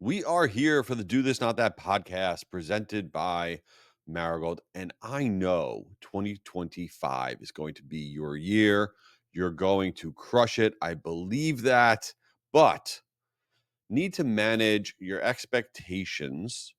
We are here for the Do This Not That podcast presented by Marigold. And I know 2025 is going to be your year. You're going to crush it. I believe that. But need to manage your expectations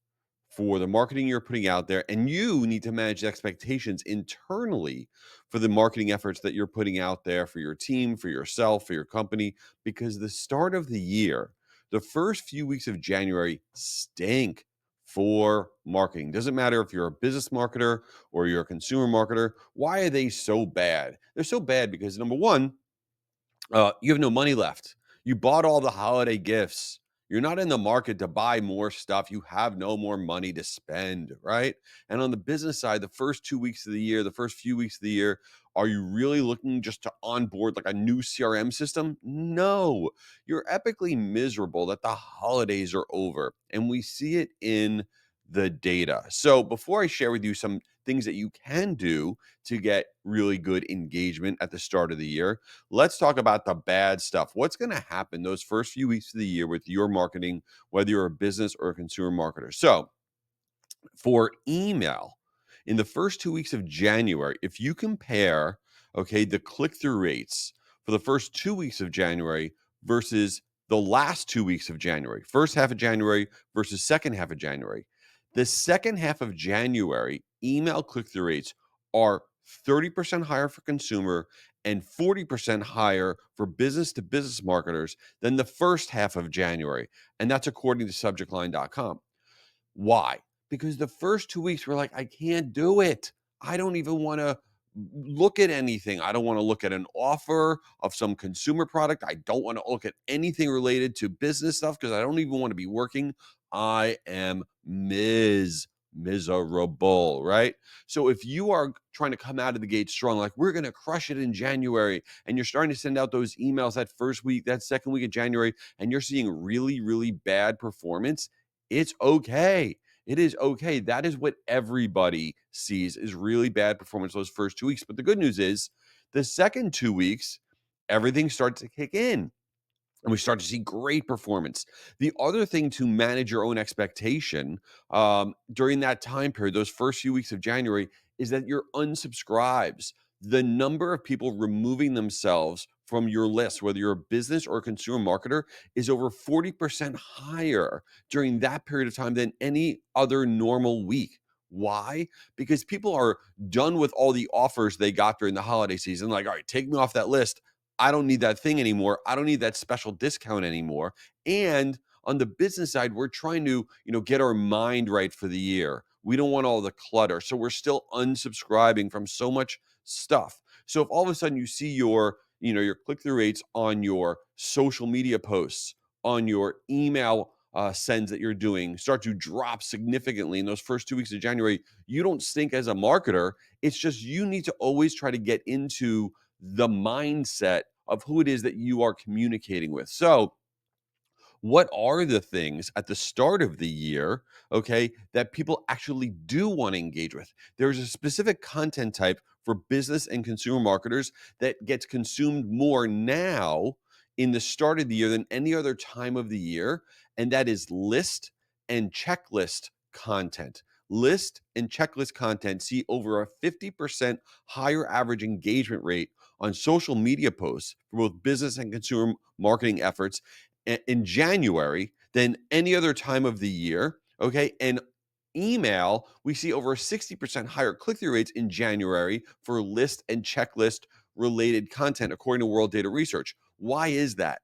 for the marketing you're putting out there. And you need to manage expectations internally for the marketing efforts that you're putting out there for your team, for yourself, for your company, because the start of the year, the first few weeks of January stink for marketing. Doesn't matter if you're a business marketer or you're a consumer marketer. Why are they so bad? They're so bad because number one, you have no money left. You bought all the holiday gifts. You're not in the market to buy more stuff. You have no more money to spend, right? And on the business side, the first 2 weeks of the year, the first few weeks of the year, are you really looking just to onboard like a new CRM system? No, you're epically miserable that the holidays are over. And we see it in the data. So before I share with you some things that you can do to get really good engagement at the start of the year, let's talk about the bad stuff. What's going to happen those first few weeks of the year with your marketing, whether you're a business or a consumer marketer? So, for email, in the first 2 weeks of January, if you compare, okay, the click through rates for the first 2 weeks of January versus the last 2 weeks of January, first half of January versus second half of January, the second half of January email click through rates are 30% higher for consumer and 40% higher for business to business marketers than the first half of January. And that's according to subjectline.com. Why? Because the first 2 weeks were like, I can't do it. I don't even want to look at anything. I don't want to look at an offer of some consumer product. I don't want to look at anything related to business stuff because I don't even want to be working. I am miserable, right? So if you are trying to come out of the gate strong, like we're going to crush it in January, and you're starting to send out those emails that first week, that second week of January, and you're seeing really, really bad performance, it's okay. It is okay. That is what everybody sees is really bad performance those first 2 weeks. But the good news is the second 2 weeks, everything starts to kick in and we start to see great performance. The other thing to manage your own expectation during that time period, those first few weeks of January, is that your unsubscribes, the number of people removing themselves from your list, whether you're a business or a consumer marketer, is over 40% higher during that period of time than any other normal week. Why? Because people are done with all the offers they got during the holiday season. Like, all right, take me off that list. I don't need that thing anymore. I don't need that special discount anymore. And on the business side, we're trying to, get our mind right for the year. We don't want all the clutter. So we're still unsubscribing from so much stuff. So if all of a sudden you see your click-through rates on your social media posts, on your email sends that you're doing start to drop significantly in those first 2 weeks of January, you don't stink as a marketer. It's just you need to always try to get into the mindset of who it is that you are communicating with. So, what are the things at the start of the year, okay, that people actually do want to engage with? There's a specific content type for business and consumer marketers that gets consumed more now in the start of the year than any other time of the year, and that is list and checklist content. List and checklist content see over a 50% higher average engagement rate on social media posts for both business and consumer marketing efforts in January than any other time of the year. Okay. And email, we see over 60% higher click through rates in January for list and checklist related content, according to World Data Research. Why is that?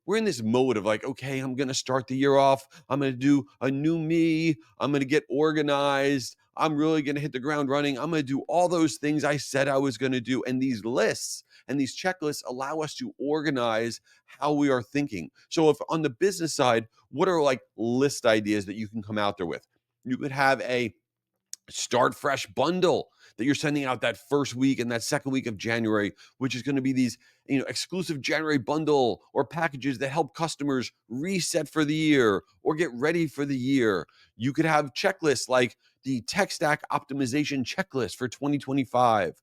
We're in this mode of like, okay, I'm going to start the year off. I'm going to do a new me. I'm going to get organized. I'm really going to hit the ground running. I'm going to do all those things I said I was going to do. And these lists and these checklists allow us to organize how we are thinking. So if on the business side, what are like list ideas that you can come out there with? You could have a start fresh bundle that you're sending out that first week and that second week of January, which is going to be these, exclusive January bundle or packages that help customers reset for the year or get ready for the year. You could have checklists like the tech stack optimization checklist for 2025.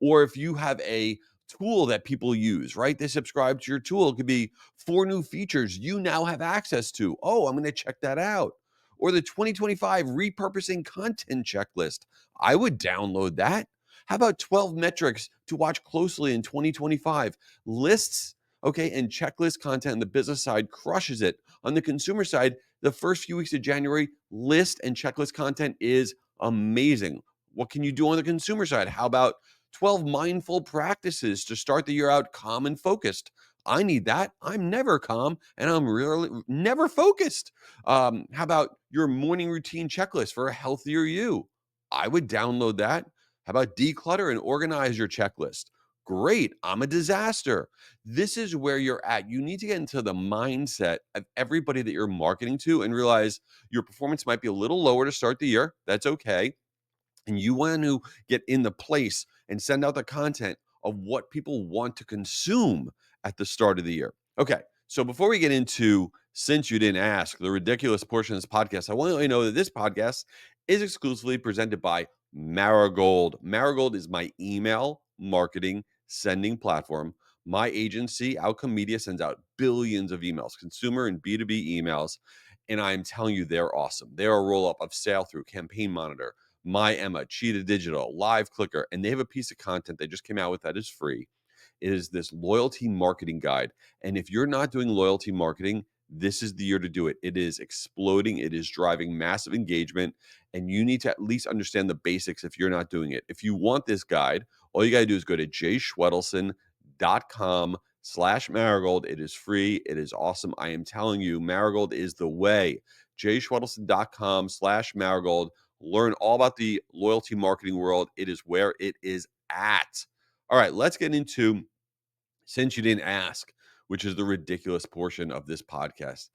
Or if you have a tool that people use, right? They subscribe to your tool. It could be 4 new features you now have access to. Oh, I'm going to check that out. Or the 2025 repurposing content checklist. I would download that. How about 12 metrics to watch closely in 2025? Lists, okay, and checklist content on the business side crushes it. On the consumer side, the first few weeks of January, list and checklist content is amazing. What can you do on the consumer side? How about 12 mindful practices to start the year out calm and focused? I need that. I'm never calm and I'm really never focused. How about your morning routine checklist for a healthier you? I would download that. How about declutter and organize your checklist? Great. I'm a disaster. This is where you're at. You need to get into the mindset of everybody that you're marketing to and realize your performance might be a little lower to start the year. That's okay. And you want to get in the place and send out the content of what people want to consume at the start of the year. Okay, so before we get into Since You Didn't Ask, the ridiculous portion of this podcast, I want to let you know that this podcast is exclusively presented by Marigold. Marigold is my email marketing sending platform. My agency, Outcome Media, sends out billions of emails, consumer and B2B emails. And I'm telling you, they're awesome. They're a roll up of Sale Through, Campaign Monitor, My Emma, Cheetah Digital, Live Clicker, and they have a piece of content they just came out with that is free. It is this loyalty marketing guide. And if you're not doing loyalty marketing, this is the year to do it. It is exploding. It is driving massive engagement. And you need to at least understand the basics if you're not doing it. If you want this guide, all you got to do is go to jayschwedelson.com/marigold. It is free. It is awesome. I am telling you, Marigold is the way. jayschwedelson.com/marigold. Learn all about the loyalty marketing world. It is where it is at. All right, let's get into Since You Didn't Ask, which is the ridiculous portion of this podcast.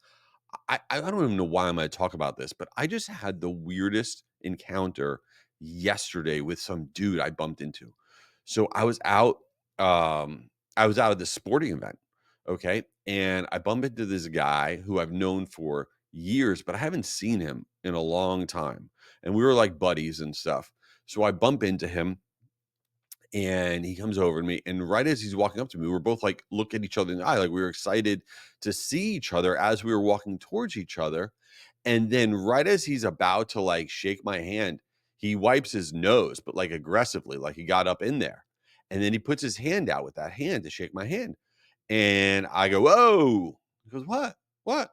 I don't even know why I'm going to talk about this, but I just had the weirdest encounter yesterday with some dude I bumped into. So I was out at this sporting event, okay? And I bumped into this guy who I've known for years, but I haven't seen him in a long time. And we were like buddies and stuff. So I bump into him and he comes over to me, and right as he's walking up to me, we're both like look at each other in the eye, like we were excited to see each other as we were walking towards each other. And then right as he's about to like shake my hand, he wipes his nose, but like aggressively, like he got up in there. And then he puts his hand out with that hand to shake my hand. And I go, "Whoa." He goes, "What? What?"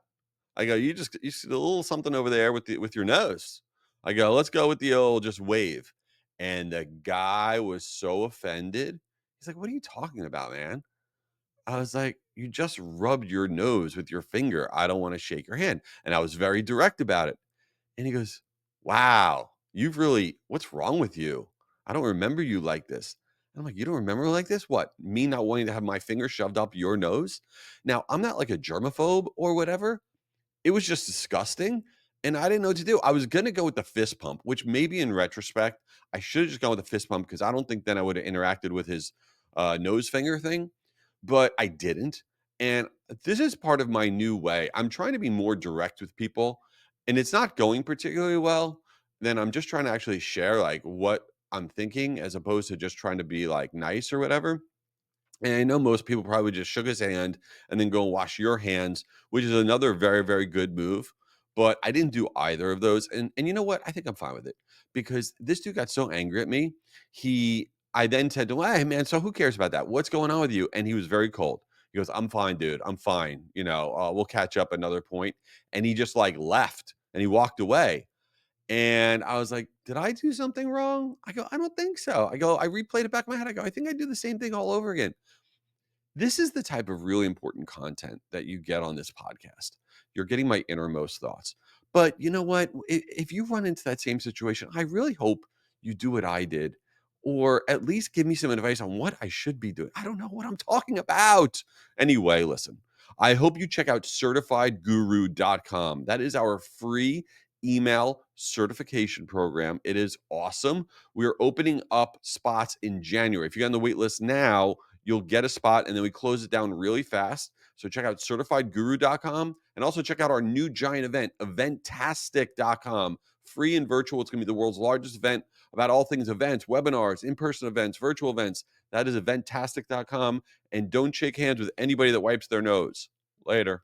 I go, you see a little something over there with your nose." I go, "Let's go with the old just wave." And the guy was so offended. He's like, "What are you talking about, man?" I was like, "You just rubbed your nose with your finger. I don't want to shake your hand." And I was very direct about it. And he goes, "Wow, what's wrong with you? I don't remember you like this." And I'm like, "You don't remember me like this? What? Me not wanting to have my finger shoved up your nose?" Now, I'm not like a germaphobe or whatever, it was just disgusting, and I didn't know what to do. I was gonna go with the fist pump, which maybe in retrospect, I should have just gone with the fist pump because I don't think then I would have interacted with his, nose finger thing, but I didn't, and this is part of my new way. I'm trying to be more direct with people, and it's not going particularly well. Then I'm just trying to actually share, like, what I'm thinking as opposed to just trying to be, like, nice or whatever. And I know most people probably just shook his hand and then go and wash your hands, which is another very, very good move. But I didn't do either of those. And you know what? I think I'm fine with it because this dude got so angry at me. I then said to him, "Hey man, so who cares about that? What's going on with you?" And he was very cold. He goes, "I'm fine, dude. I'm fine. We'll catch up another point." And he just like left and he walked away. And I was like, "Did I do something wrong?" I go, "I don't think so." I replayed it back in my head. I go, "I think I do the same thing all over again." This is the type of really important content that you get on this podcast. You're getting my innermost thoughts. But you know what? If you run into that same situation, I really hope you do what I did, or at least give me some advice on what I should be doing. I don't know what I'm talking about. Anyway, listen, I hope you check out certifiedguru.com. That is our free email certification program. It is awesome. We are opening up spots in January. If you're on the wait list now, you'll get a spot and then we close it down really fast. So check out certifiedguru.com and also check out our new giant event, eventastic.com. Free and virtual. It's going to be the world's largest event about all things events, webinars, in-person events, virtual events. That is eventastic.com. And don't shake hands with anybody that wipes their nose. Later.